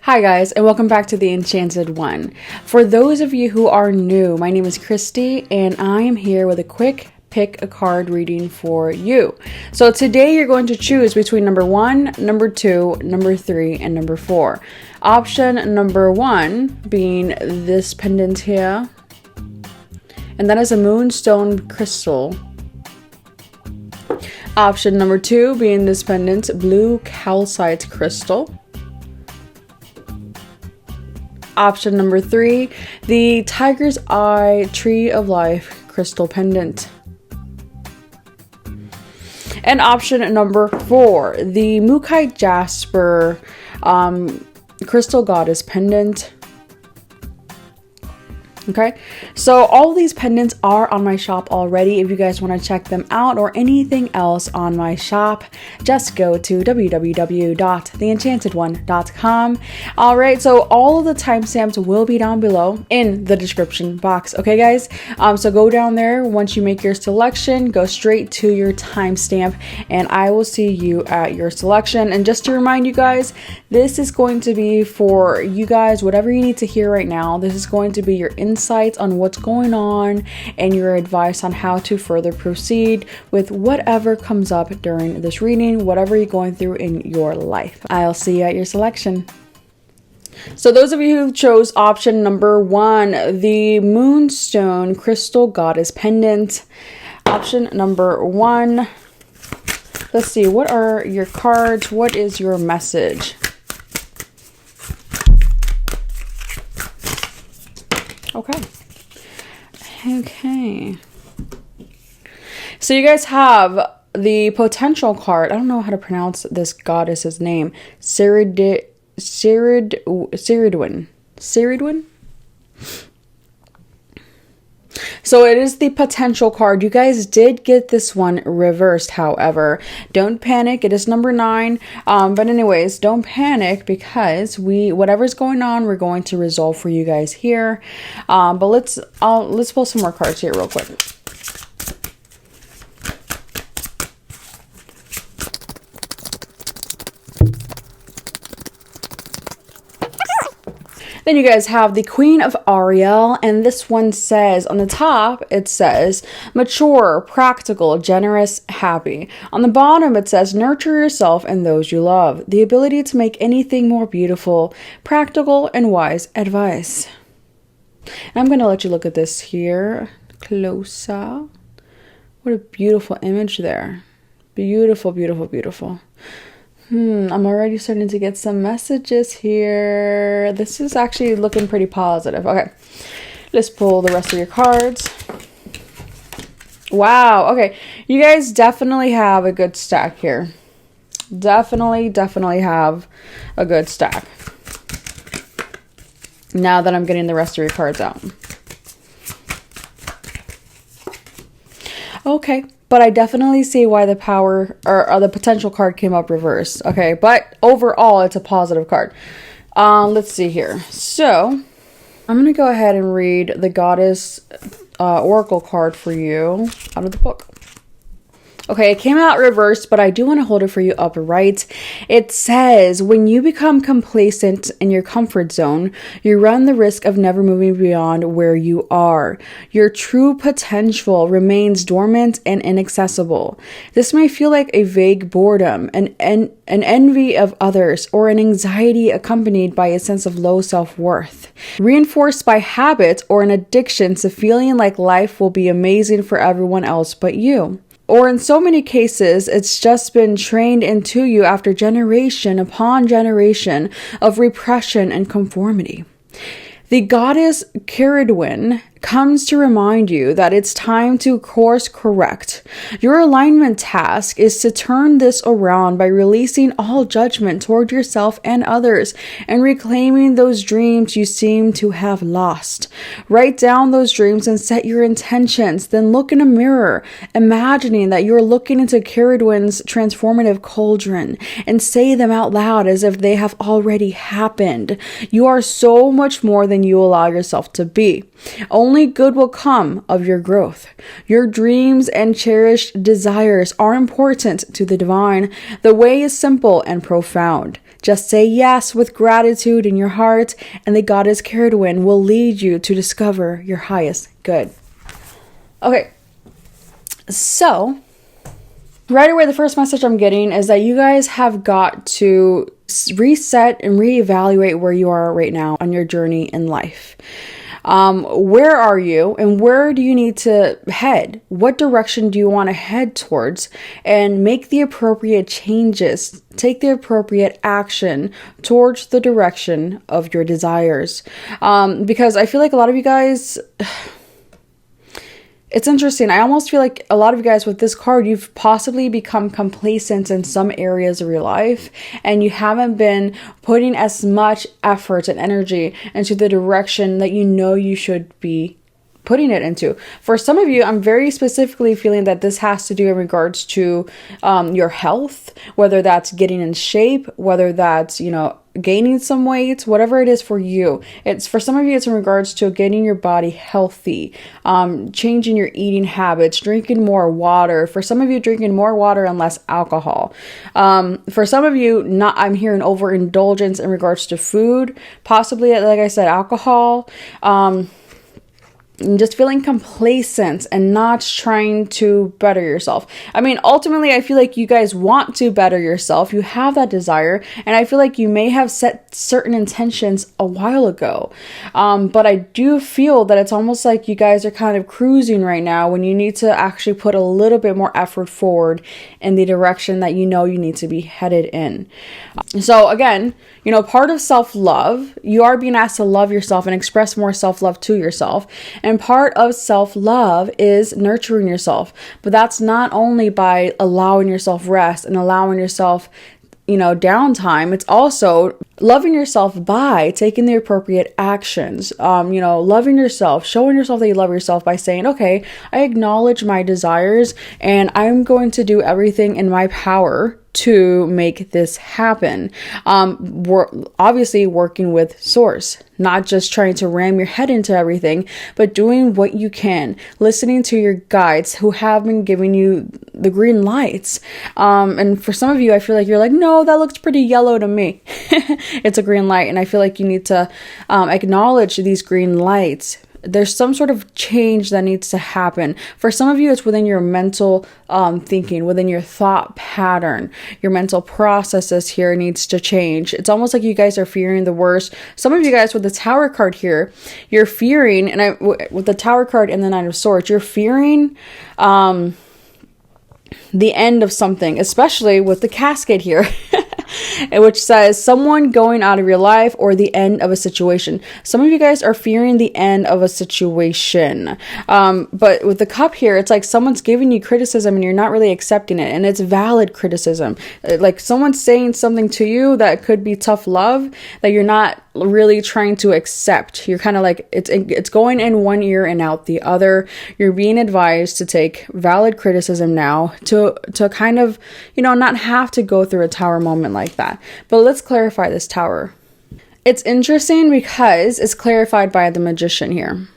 Hi guys, and welcome back to the Enchanted One. For those of you who are new, my name is Christy and I am here with a quick pick a card reading for you. So today you're going to choose between number 1, number 2, number 3, and number 4. Option number 1 being this pendant here, and that is a moonstone crystal. Option number 2 being this pendant, blue calcite crystal. Option number 3, the tiger's eye tree of life crystal pendant. And option number 4, the MOOKAITE Jasper crystal goddess pendant. Okay, so all these pendants are on my shop already. If you guys want to check them out or anything else on my shop, just go to www.theenchantedone.com. All right, so all of the timestamps will be down below in the description box. Okay, guys, so go down there. Once you make your selection, go straight to your timestamp, and I will see you at your selection. And just to remind you guys, this is going to be for you guys, whatever you need to hear right now. This is going to be your insights on what's going on and your advice on how to further proceed with whatever comes up during this reading, whatever you're going through in your life. I'll see you at your selection. So those of you who chose option number 1, the moonstone crystal goddess pendant, option number 1, let's see, what are your cards? What is your message? Okay. So you guys have the potential card. I don't know how to pronounce this goddess's name. Ciridwin. So it is the potential card. You guys did get this one reversed, however. Don't panic. It is number 9. But anyways, don't panic because whatever's going on, we're going to resolve for you guys here. But let's pull some more cards here real quick. Then you guys have the Queen of Ariel, and this one says, on the top, it says, mature, practical, generous, happy. On the bottom, it says, nurture yourself and those you love. The ability to make anything more beautiful, practical, and wise advice. And I'm going to let you look at this here closer. What a beautiful image there. Beautiful, beautiful, beautiful. I'm already starting to get some messages here. This is actually looking pretty positive. Okay, let's pull the rest of your cards. Wow, okay. You guys definitely have a good stack here. Definitely have a good stack. Now that I'm getting the rest of your cards out. Okay. But I definitely see why the power or the potential card came up reversed. Okay, but overall, it's a positive card. Let's see here. So, I'm going to go ahead and read the Goddess Oracle card for you out of the book. Okay, it came out reversed, but I do want to hold it for you upright. It says, when you become complacent in your comfort zone, you run the risk of never moving beyond where you are. Your true potential remains dormant and inaccessible. This may feel like a vague boredom, an envy of others, or an anxiety accompanied by a sense of low self-worth, reinforced by habit or an addiction to feeling like life will be amazing for everyone else but you. Or in so many cases, it's just been trained into you after generation upon generation of repression and conformity. The goddess Ciridwin comes to remind you that it's time to course correct. Your alignment task is to turn this around by releasing all judgment toward yourself and others and reclaiming those dreams you seem to have lost. Write down those dreams and set your intentions. Then look in a mirror, imagining that you're looking into Ciridwin's transformative cauldron, and say them out loud as if they have already happened. You are so much more than you allow yourself to be. Only good will come of your growth. Your dreams and cherished desires are important to the divine. The way is simple and profound. Just say yes with gratitude in your heart, and the goddess Caradwyn will lead you to discover your highest good. Okay, so right away, the first message I'm getting is that you guys have got to reset and reevaluate where you are right now on your journey in life. Where are you and where do you need to head? What direction do you want to head towards? And make the appropriate changes. Take the appropriate action towards the direction of your desires. Because I feel like a lot of you guys... It's interesting. I almost feel like a lot of you guys with this card, you've possibly become complacent in some areas of your life, and you haven't been putting as much effort and energy into the direction that you know you should be putting it into. For some of you, I'm very specifically feeling that this has to do in regards to your health, whether that's getting in shape, whether that's, gaining some weight, whatever it is for you. It's for some of you, it's in regards to getting your body healthy, changing your eating habits, drinking more water. For some of you, drinking more water and less alcohol. For some of you, I'm hearing overindulgence in regards to food, possibly, like I said, alcohol. And just feeling complacent and not trying to better yourself. I mean, ultimately, I feel like you guys want to better yourself. You have that desire. And I feel like you may have set certain intentions a while ago. But I do feel that it's almost like you guys are kind of cruising right now when you need to actually put a little bit more effort forward in the direction that you know you need to be headed in. So again, part of self-love, you are being asked to love yourself and express more self-love to yourself. And part of self-love is nurturing yourself. But that's not only by allowing yourself rest and allowing yourself, downtime. It's also loving yourself by taking the appropriate actions. Loving yourself, showing yourself that you love yourself by saying, okay, I acknowledge my desires and I'm going to do everything in my power to make this happen. We're obviously working with source, not just trying to ram your head into everything, but doing what you can, listening to your guides who have been giving you the green lights. And for some of you, I feel like you're like, no, that looks pretty yellow to me. It's a green light. And I feel like you need to acknowledge these green lights. There's some sort of change that needs to happen. For some of you, it's within your mental thinking, within your thought pattern. Your mental processes here needs to change. It's almost like you guys are fearing the worst. Some of you guys with the Tower card here, you're fearing, with the Tower card and the Knight of Swords, you're fearing the end of something, especially with the Cascade here. Which says someone going out of your life or the end of a situation. Some of you guys are fearing the end of a situation. But with the Cup here, it's like someone's giving you criticism and you're not really accepting it. And it's valid criticism. Like someone's saying something to you that could be tough love that you're not really trying to accept. You're kind of like, it's going in one ear and out the other. You're being advised to take valid criticism now to kind of, not have to go through a Tower moment like that. But let's clarify this Tower. It's interesting because it's clarified by the Magician here.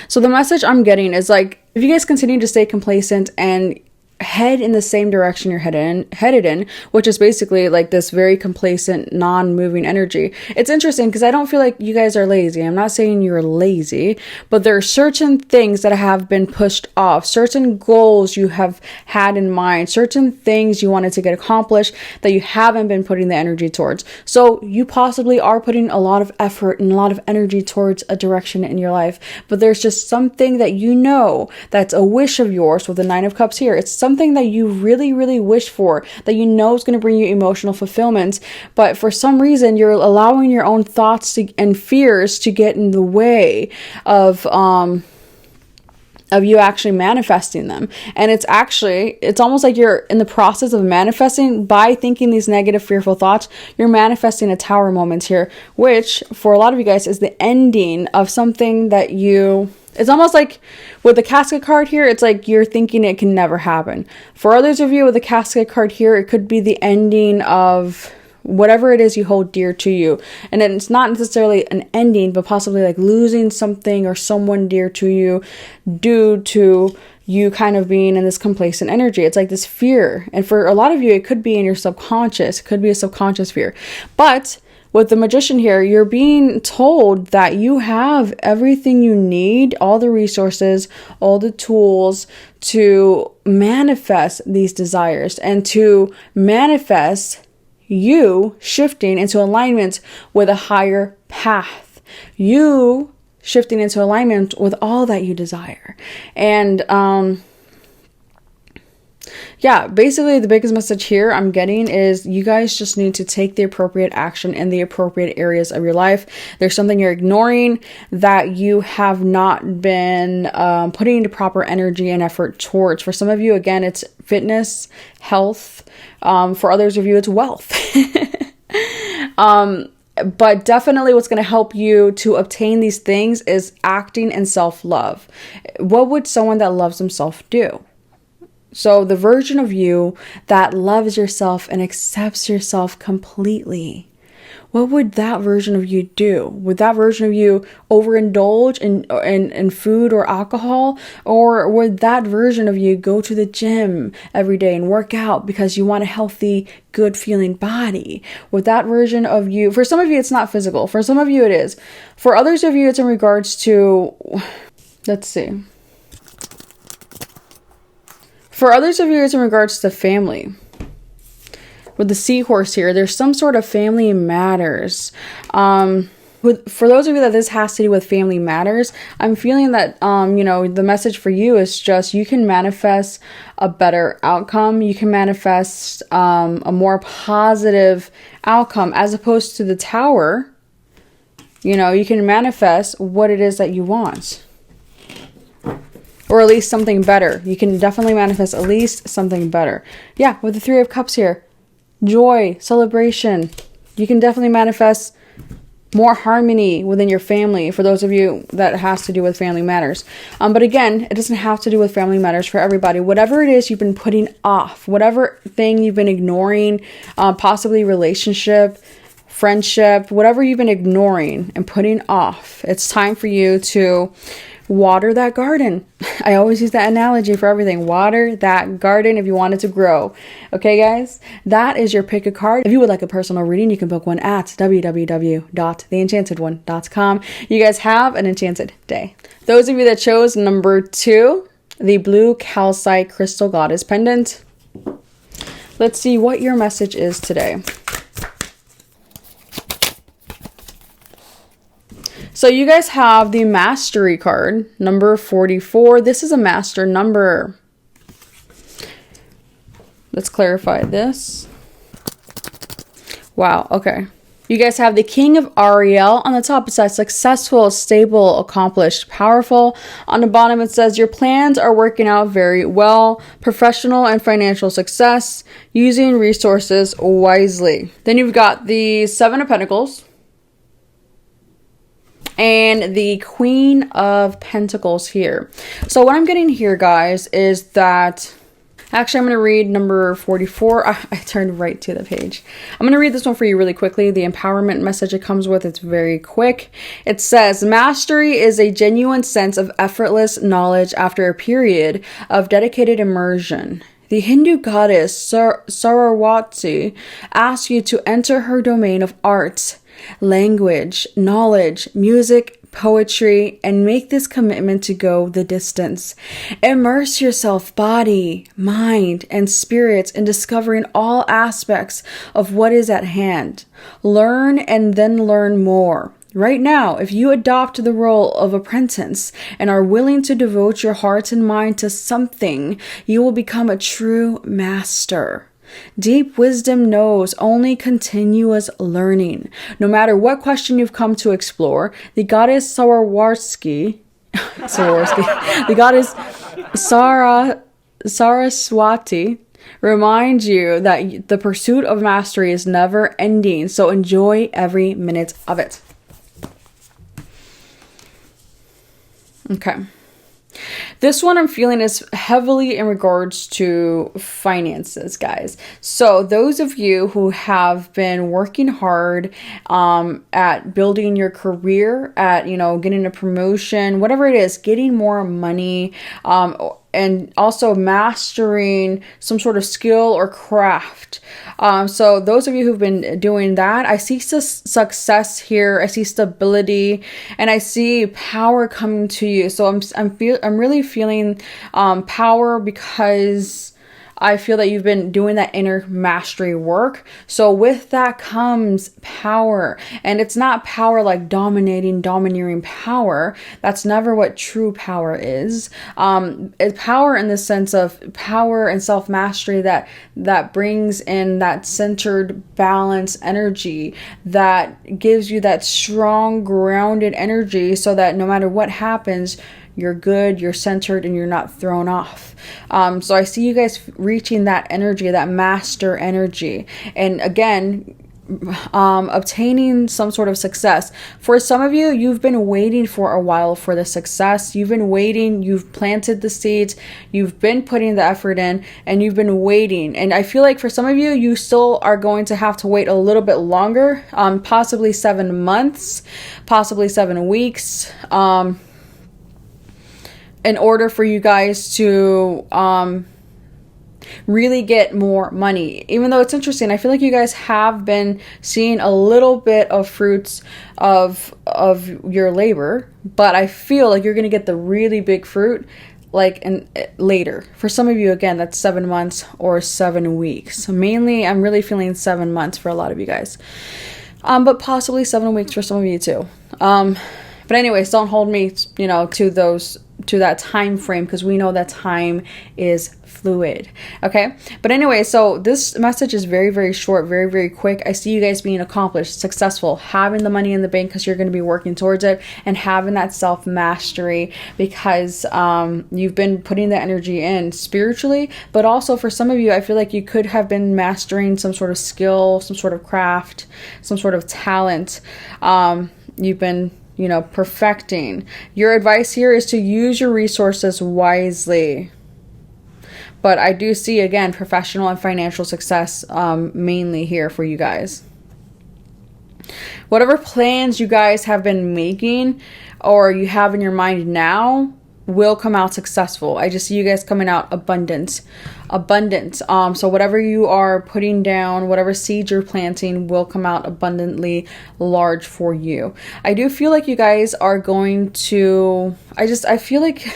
So the message I'm getting is like, if you guys continue to stay complacent and head in the same direction you're headed in, which is basically like this very complacent, non-moving energy. It's interesting because I don't feel like you guys are lazy. I'm not saying you're lazy, but there are certain things that have been pushed off, certain goals you have had in mind, certain things you wanted to get accomplished that you haven't been putting the energy towards. So you possibly are putting a lot of effort and a lot of energy towards a direction in your life, but there's just something that that's a wish of yours with the Nine of Cups here. It's something that you really, really wish for, that you know is going to bring you emotional fulfillment, but for some reason you're allowing your own thoughts and fears to get in the way of you actually manifesting them. And it's almost like you're in the process of manifesting by thinking these negative, fearful thoughts. You're manifesting a Tower moment here, which for a lot of you guys is the ending of something that it's almost like with the Casket card here, it's like you're thinking it can never happen. For others of you with the Casket card here, it could be the ending of whatever it is you hold dear to you. And it's not necessarily an ending, but possibly like losing something or someone dear to you due to you kind of being in this complacent energy. It's like this fear. And for a lot of you, it could be in your subconscious. It could be a subconscious fear. But with the Magician here, you're being told that you have everything you need, all the resources, all the tools to manifest these desires and to manifest you shifting into alignment with a higher path. You shifting into alignment with all that you desire. And yeah, basically the biggest message here I'm getting is you guys just need to take the appropriate action in the appropriate areas of your life. There's something you're ignoring that you have not been putting the proper energy and effort towards. For some of you, again, it's fitness, health. For others of you, it's wealth. But definitely what's going to help you to obtain these things is acting and self-love. What would someone that loves himself do? So the version of you that loves yourself and accepts yourself completely, what would that version of you do? Would that version of you overindulge in food or alcohol? Or would that version of you go to the gym every day and work out because you want a healthy, good feeling body? Would that version of you, for some of you, it's not physical. For some of you, it is. For others of you, it's in regards to, let's see. For others of you, it's in regards to family. With the seahorse here, there's some sort of family matters. For those of you that this has to do with family matters, I'm feeling that, the message for you is just you can manifest a better outcome. You can manifest a more positive outcome as opposed to the Tower. You can manifest what it is that you want. Or at least something better. You can definitely manifest at least something better. Yeah, with the Three of Cups here. Joy, celebration. You can definitely manifest more harmony within your family. For those of you that has to do with family matters. But again, it doesn't have to do with family matters for everybody. Whatever it is you've been putting off, whatever thing you've been ignoring, possibly relationship, friendship, whatever you've been ignoring and putting off, it's time for you to water that garden. I always use that analogy for everything. Water that garden if you want it to grow. Okay, guys? That is your pick a card. If you would like a personal reading, you can book one at www.theenchantedone.com. You guys have an enchanted day. Those of you that chose number 2, the blue calcite crystal goddess pendant. Let's see what your message is today. So you guys have the mastery card, number 44. This is a master number. Let's clarify this. Wow, okay. You guys have the King of Ariel. On the top it says successful, stable, accomplished, powerful. On the bottom it says your plans are working out very well. Professional and financial success. Using resources wisely. Then you've got the Seven of Pentacles. And the Queen of Pentacles here. So what I'm getting here, guys, is that... Actually, I'm going to read number 44. I turned right to the page. I'm going to read this one for you really quickly. The empowerment message it comes with, it's very quick. It says, mastery is a genuine sense of effortless knowledge after a period of dedicated immersion. The Hindu goddess Saraswati asks you to enter her domain of arts, language, knowledge, music, poetry, and make this commitment to go the distance. Immerse yourself, body, mind, and spirit in discovering all aspects of what is at hand. Learn and then learn more. Right now, if you adopt the role of apprentice and are willing to devote your heart and mind to something, you will become a true master. Deep wisdom knows only continuous learning. No matter what question you've come to explore, the goddess Saraswati, the goddess Saraswati reminds you that the pursuit of mastery is never ending, so enjoy every minute of it. Okay. This one I'm feeling is heavily in regards to finances, guys. So those of you who have been working hard at building your career, at, you know, getting a promotion, whatever it is, getting more money, and also mastering some sort of skill or craft. So those of you who've been doing that, I see success here. I see stability, and I see power coming to you. So I'm really feeling power, because I feel that you've been doing that inner mastery work. So with that comes power. And it's not power like domineering power. That's never what true power is. It's power in the sense of power and self-mastery that brings in that centered, balanced energy that gives you that strong, grounded energy, so that no matter what happens, you're good, you're centered, and you're not thrown off. So I see you guys reaching that energy, that master energy. And again, obtaining some sort of success. For some of you, you've been waiting for a while for the success. You've been waiting, you've planted the seeds, you've been putting the effort in, and you've been waiting. And I feel like for some of you, you still are going to have to wait a little bit longer, possibly 7 months, possibly 7 weeks, in order for you guys to really get more money. Even though it's interesting, I feel like you guys have been seeing a little bit of fruits of your labor, but I feel like you're going to get the really big fruit like later. For some of you, again, that's 7 months or 7 weeks. So mainly, I'm really feeling 7 months for a lot of you guys, but possibly 7 weeks for some of you too. But anyways, don't hold me, you know, to that time frame, because we know that time is fluid. Okay, but anyway, so this message is very, very short, very, very quick. I see you guys being accomplished, successful, having the money in the bank because you're going to be working towards it, and having that self mastery because you've been putting the energy in spiritually. But also for some of you, I feel like you could have been mastering some sort of skill, some sort of craft, some sort of talent. You've been, you know, perfecting. Your advice here is to use your resources wisely. But I do see, again, professional and financial success mainly here for you guys. Whatever plans you guys have been making or you have in your mind now will come out successful. I just see you guys coming out abundant. So whatever you are putting down, whatever seeds you're planting will come out abundantly large for you. I do feel like you guys are going to, I feel like,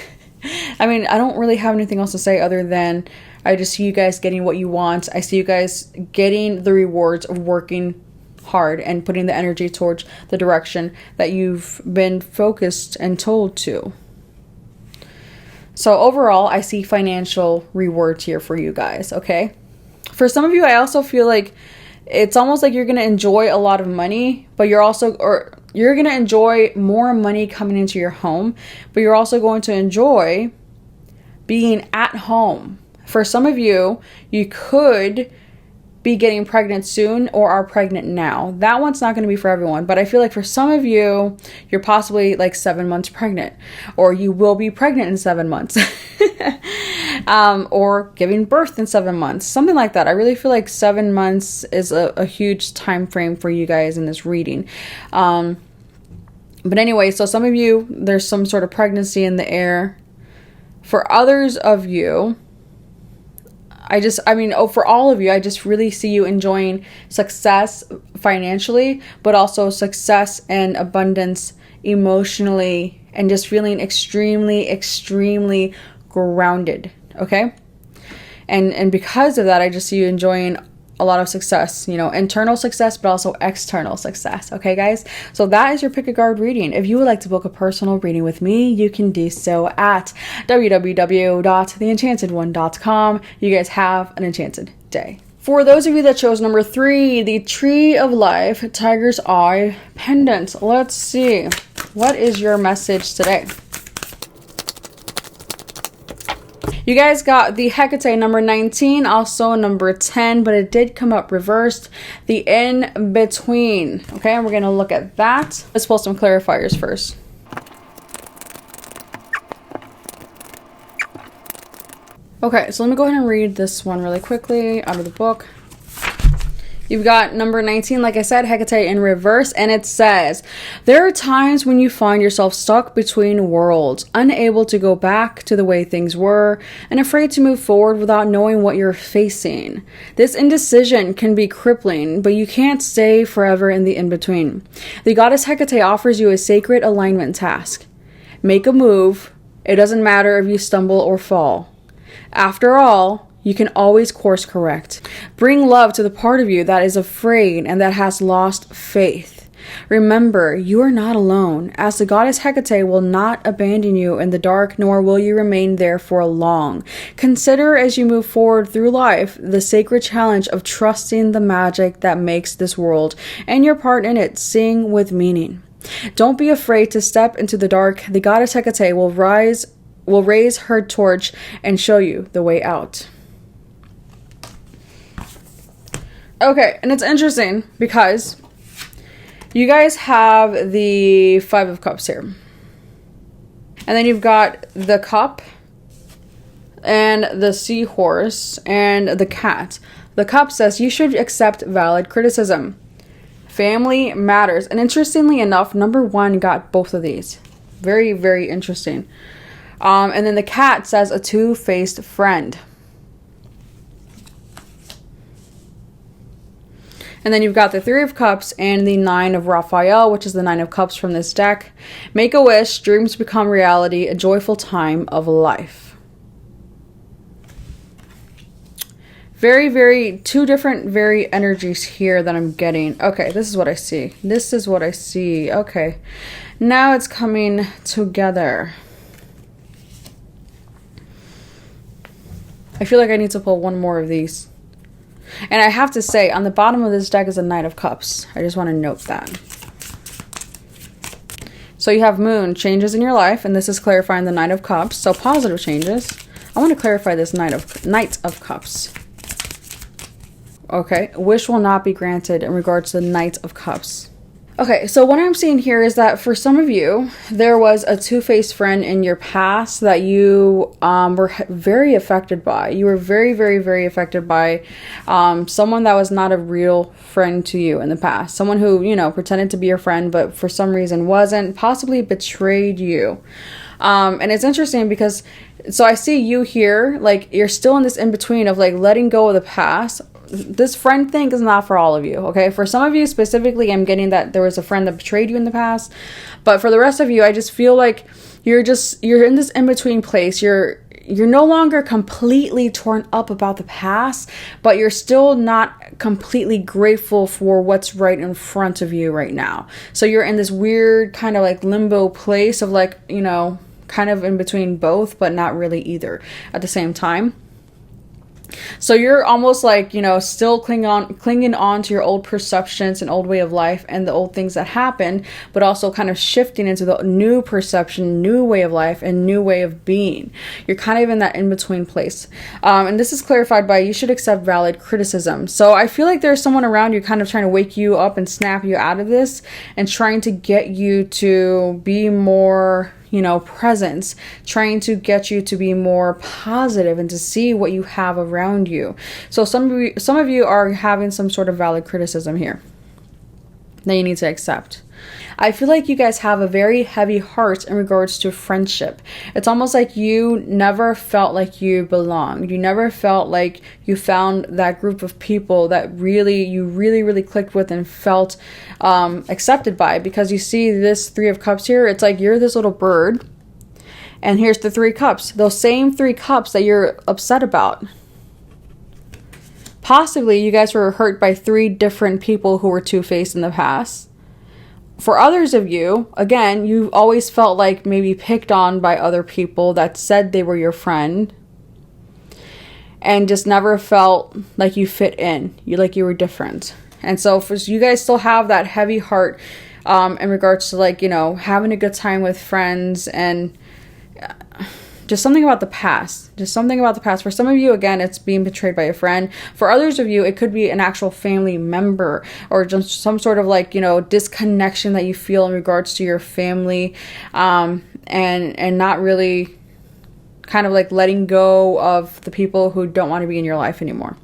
I mean, I don't really have anything else to say other than I just see you guys getting what you want. I see you guys getting the rewards of working hard and putting the energy towards the direction that you've been focused and told to. So overall, I see financial rewards here for you guys, okay? For some of you, I also feel like it's almost like you're going to enjoy a lot of money, but you're going to enjoy more money coming into your home, but you're also going to enjoy being at home. For some of you, you could be getting pregnant soon or are pregnant now. That one's not going to be for everyone, but I feel like for some of you, you're possibly like 7 months pregnant, or you will be pregnant in 7 months, or giving birth in 7 months, something like that. I really feel like 7 months is a huge time frame for you guys in this reading. But anyway, so some of you, there's some sort of pregnancy in the air. For others of you, for all of you, I just really see you enjoying success financially, but also success and abundance emotionally, and just feeling extremely, extremely grounded, okay? And because of that, I just see you enjoying a lot of success, you know, internal success, but also external success. Okay, guys? So that is your pick a card reading. If you would like to book a personal reading with me, you can do so at www.theenchantedone.com. You guys have an enchanted day. For those of you that chose number 3, the Tree of Life Tiger's Eye Pendant. Let's see. What is your message today? You guys got the Hecate number 19, also number 10, but it did come up reversed. The In Between. Okay, and we're going to look at that. Let's pull some clarifiers first. Okay, so let me go ahead and read this one really quickly out of the book. You've got number 19, like I said, Hecate in reverse, and it says, there are times when you find yourself stuck between worlds, unable to go back to the way things were, and afraid to move forward without knowing what you're facing. This indecision can be crippling, but you can't stay forever in the in-between. The goddess Hecate offers you a sacred alignment task. Make a move. It doesn't matter if you stumble or fall. After all, you can always course correct. Bring love to the part of you that is afraid and that has lost faith. Remember, you are not alone, as the goddess Hecate will not abandon you in the dark, nor will you remain there for long. Consider as you move forward through life the sacred challenge of trusting the magic that makes this world and your part in it sing with meaning. Don't be afraid to step into the dark. The goddess Hecate will raise her torch and show you the way out. Okay, and it's interesting because you guys have the Five of Cups here. And then you've got the cup and the seahorse and the cat. The cup says you should accept valid criticism. Family matters. And interestingly enough, number 1 got both of these. Very, very interesting. And then the cat says a two-faced friend. And then you've got the Three of Cups and the Nine of Raphael, which is the Nine of Cups from this deck. Make a wish, dreams become reality, a joyful time of life. Very, very, two different very energies here that I'm getting. Okay, this is what I see. This is what I see. Okay, now it's coming together. I feel like I need to pull one more of these. And I have to say, on the bottom of this deck is a Knight of Cups. I just want to note that. So you have Moon, changes in your life, and this is clarifying the Knight of Cups. So positive changes. I want to clarify this Knight of Cups. Okay, wish will not be granted in regards to the Knight of Cups. Okay, so what I'm seeing here is that for some of you, there was a two-faced friend in your past that you were very affected by. You were very, very, very affected by someone that was not a real friend to you in the past. Someone who, you know, pretended to be your friend, but for some reason wasn't, possibly betrayed you. And it's interesting because, so I see you here, like you're still in this in-between of like letting go of the past. This friend thing is not for all of you, okay? For some of you specifically, I'm getting that there was a friend that betrayed you in the past. But for the rest of you, I just feel like you're in this in-between place. You're no longer completely torn up about the past, but you're still not completely grateful for what's right in front of you right now. So you're in this weird kind of like limbo place of like, you know, kind of in between both, but not really either at the same time. So you're almost like, you know, still clinging on to your old perceptions and old way of life and the old things that happened, but also kind of shifting into the new perception, new way of life, and new way of being. You're kind of in that in-between place. And this is clarified by you should accept valid criticism. So I feel like there's someone around you kind of trying to wake you up and snap you out of this and trying to get you to be more, you know, presence, trying to get you to be more positive and to see what you have around you. So some of you are having some sort of valid criticism here that you need to accept. I feel like you guys have a very heavy heart in regards to friendship. It's almost like you never felt like you belonged. You never felt like you found that group of people that you really clicked with and felt accepted by. Because you see this Three of Cups here, it's like you're this little bird, and here's the Three Cups. Those same Three Cups that you're upset about. Possibly you guys were hurt by 3 different people who were two-faced in the past. For others of you, again, you've always felt like maybe picked on by other people that said they were your friend and just never felt like you fit in. You were different. And so for you guys still have that heavy heart in regards to, like, you know, having a good time with friends and just something about the past. Just something about the past. For some of you, again, it's being betrayed by a friend. For others of you, it could be an actual family member or just some sort of, like, you know, disconnection that you feel in regards to your family, and not really kind of like letting go of the people who don't want to be in your life anymore.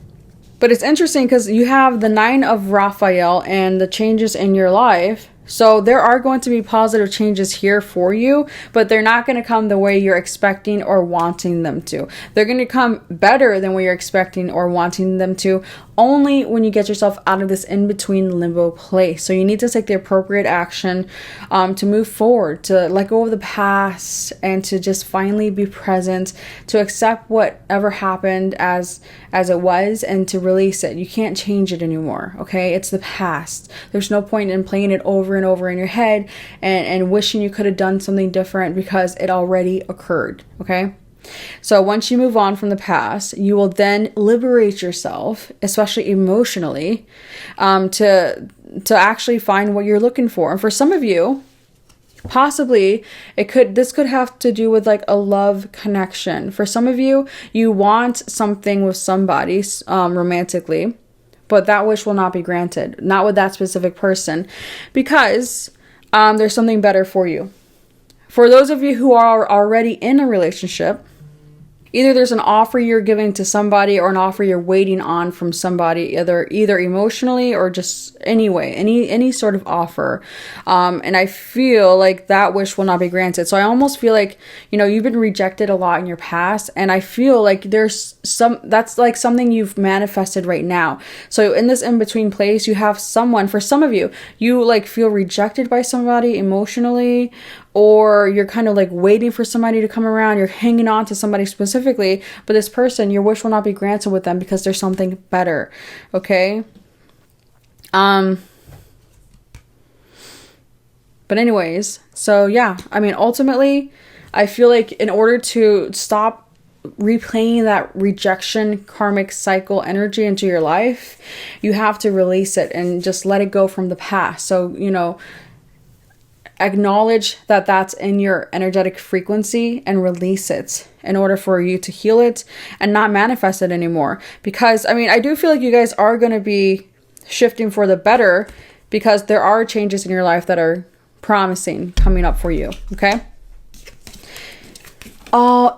But it's interesting because you have the 9 of Raphael and the changes in your life. So there are going to be positive changes here for you, but they're not going to come the way you're expecting or wanting them to. They're going to come better than what you're expecting or wanting them to, only when you get yourself out of this in-between limbo place. So you need to take the appropriate action to move forward, to let go of the past, and to just finally be present, to accept whatever happened as it was, and to release it. You can't change it anymore, okay? It's the past. There's no point in playing it over and over in your head and wishing you could have done something different, because it already occurred, okay? So once you move on from the past, you will then liberate yourself, especially emotionally, to actually find what you're looking for. And for some of you, possibly this could have to do with like a love connection. For some of you, you want something with somebody romantically, but that wish will not be granted, not with that specific person, because there's something better for you. For those of you who are already in a relationship, either there's an offer you're giving to somebody or an offer you're waiting on from somebody, either emotionally or just anyway, any sort of offer. And I feel like that wish will not be granted. So I almost feel like, you've been rejected a lot in your past. And I feel like that's like something you've manifested right now. So in this in-between place, you have someone, for some of you, you like feel rejected by somebody emotionally, or you're kind of like waiting for somebody to come around. You're hanging on to somebody specifically, but this person, your wish will not be granted with them because there's something better. Okay. But anyways, so yeah, I mean, ultimately, I feel like in order to stop replaying that rejection karmic cycle energy into your life, you have to release it and just let it go from the past. So, acknowledge that that's in your energetic frequency and release it in order for you to heal it and not manifest it anymore. Because, I mean, I do feel like you guys are going to be shifting for the better, because there are changes in your life that are promising coming up for you. Okay.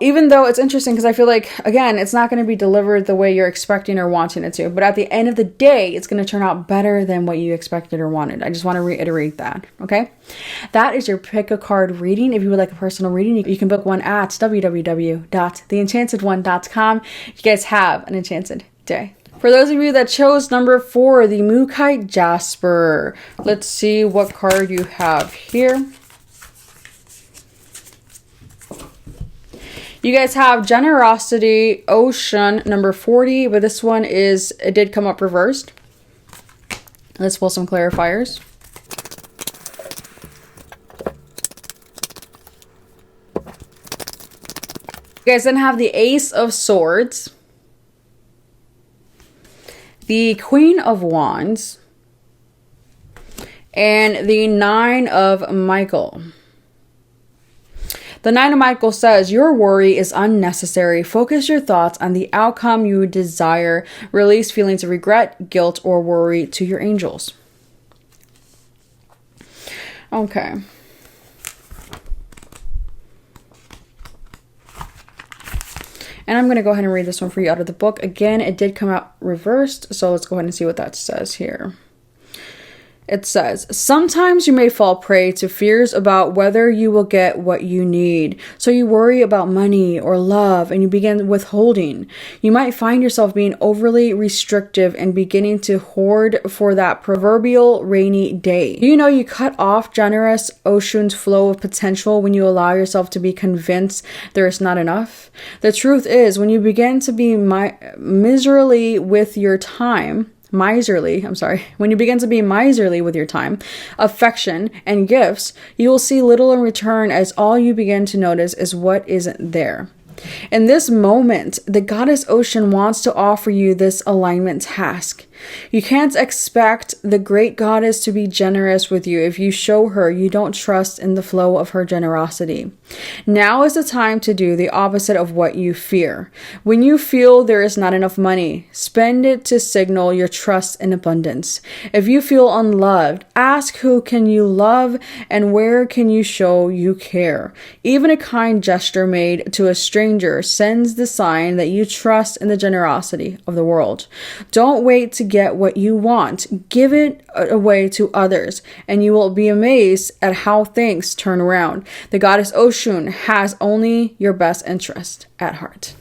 Even though it's interesting, because I feel like, again, it's not going to be delivered the way you're expecting or wanting it to. But at the end of the day, it's going to turn out better than what you expected or wanted. I just want to reiterate that, okay? That is your pick a card reading. If you would like a personal reading, you can book one at www.theenchantedone.com. You guys have an enchanted day. For those of you that chose number 4, the MOOKAITE Jasper, let's see what card you have here. You guys have Generosity, Ocean, number 40, but this one it did come up reversed. Let's pull some clarifiers. You guys then have the Ace of Swords, the Queen of Wands, and the 9 of Michael. The 9 of Michael says, your worry is unnecessary. Focus your thoughts on the outcome you desire. Release feelings of regret, guilt, or worry to your angels. Okay. And I'm going to go ahead and read this one for you out of the book. Again, it did come out reversed, so let's go ahead and see what that says here. It says, sometimes you may fall prey to fears about whether you will get what you need. So you worry about money or love and you begin withholding. You might find yourself being overly restrictive and beginning to hoard for that proverbial rainy day. Do you know you cut off generous ocean's flow of potential when you allow yourself to be convinced there is not enough? The truth is, when you begin to be miserly with your time, when you begin to be miserly with your time, affection, and gifts, you will see little in return, as all you begin to notice is what isn't there. In this moment, the goddess Ocean wants to offer you this alignment task. You can't expect the great goddess to be generous with you if you show her you don't trust in the flow of her generosity. Now is the time to do the opposite of what you fear. When you feel there is not enough money, spend it to signal your trust in abundance. If you feel unloved, ask who can you love and where can you show you care. Even a kind gesture made to a stranger sends the sign that you trust in the generosity of the world. Don't wait to get what you want. Give it away to others, and you will be amazed at how things turn around. The goddess Oshun has only your best interest at heart.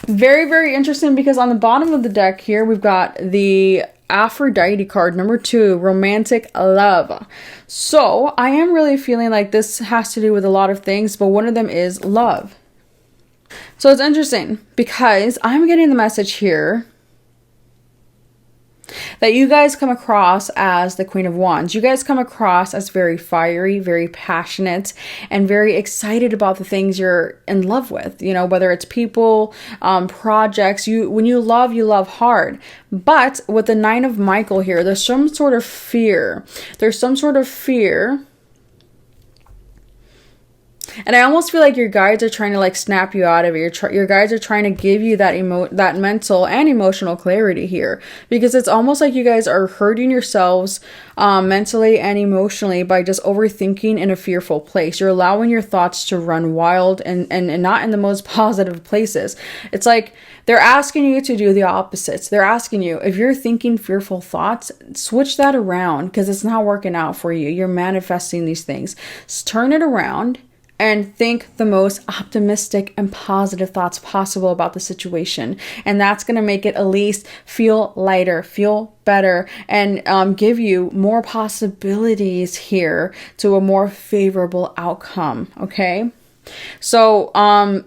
Very, very interesting, because on the bottom of the deck here, we've got the Aphrodite card, number 2, romantic love. So I am really feeling like this has to do with a lot of things, but one of them is love. So it's interesting because I'm getting the message here that you guys come across as the Queen of Wands. You guys come across as very fiery, very passionate, and very excited about the things you're in love with. You know, whether it's people, projects. When you love hard. But with the Nine of Michael here, there's some sort of fear. There's some sort of fear. And I almost feel like your guides are trying to like snap you out of it. Your guides are trying to give you that mental and emotional clarity here, because it's almost like you guys are hurting yourselves mentally and emotionally by just overthinking in a fearful place. You're allowing your thoughts to run wild and not in the most positive places. It's like they're asking you to do the opposites. They're asking you, if you're thinking fearful thoughts, switch that around, because it's not working out for you. You're manifesting these things. Turn it around and think the most optimistic and positive thoughts possible about the situation. And that's going to make it at least feel lighter, feel better, and give you more possibilities here to a more favorable outcome. Okay. So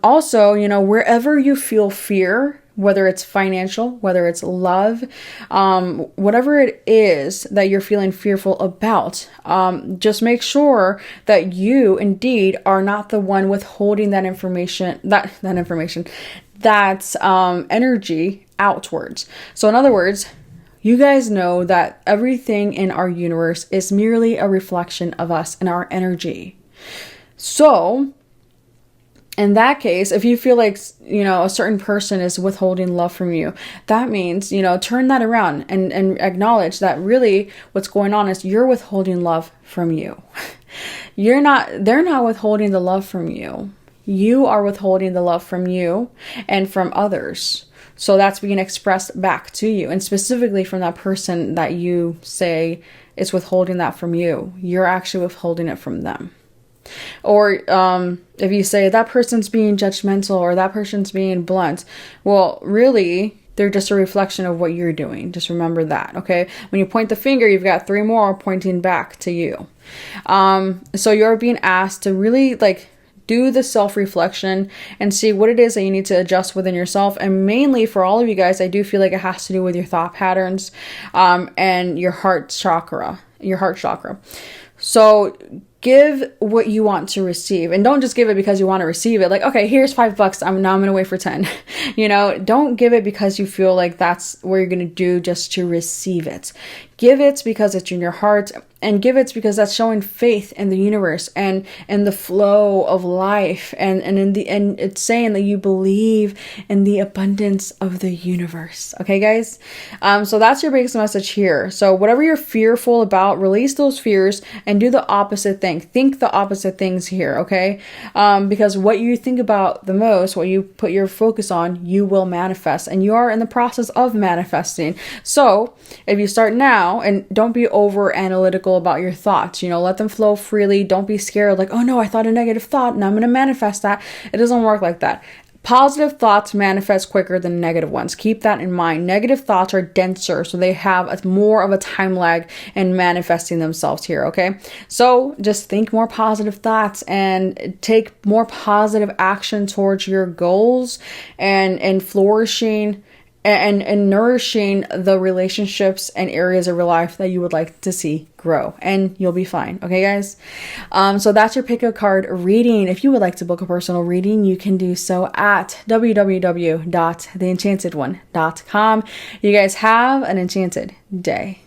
also, you know, wherever you feel fear, whether it's financial, whether it's love, whatever it is that you're feeling fearful about, just make sure that you indeed are not the one withholding that energy outwards. So in other words, you guys know that everything in our universe is merely a reflection of us and our energy. So in that case, if you feel like, you know, a certain person is withholding love from you, that means, you know, turn that around and acknowledge that really what's going on is you're withholding love from you. They're not withholding the love from you. You are withholding the love from you and from others. So that's being expressed back to you, and specifically from that person that you say is withholding that from you. You're actually withholding it from them. Or if you say that person's being judgmental or that person's being blunt, well, really, they're just a reflection of what you're doing. Just remember that, okay? When you point the finger, you've got 3 more pointing back to you. So you're being asked to really like do the self-reflection and see what it is that you need to adjust within yourself. And mainly for all of you guys, I do feel like it has to do with your thought patterns and your heart chakra. So give what you want to receive, and don't just give it because you want to receive it. Like, okay, here's $5. I'm going to wait for 10. You know, don't give it because you feel like that's what you're going to do just to receive it. Give it because it's in your heart, and give it because that's showing faith in the universe and in the flow of life, and it's saying that you believe in the abundance of the universe. Okay, guys? So that's your biggest message here. So whatever you're fearful about, release those fears and do the opposite thing. Think the opposite things here, okay? Because what you think about the most, what you put your focus on, you will manifest, and you are in the process of manifesting. So if you start now, and don't be over analytical about your thoughts, you know, let them flow freely. Don't be scared like, oh no, I thought a negative thought and I'm going to manifest that. It doesn't work like that. Positive thoughts manifest quicker than negative ones. Keep that in mind. Negative thoughts are denser, so they have more of a time lag in manifesting themselves here, okay? So just think more positive thoughts and take more positive action towards your goals and flourishing and nourishing the relationships and areas of your life that you would like to see grow, and you'll be fine. Okay, guys. So that's your pick a card reading. If you would like to book a personal reading, you can do so at www.theenchantedone.com. You guys have an enchanted day.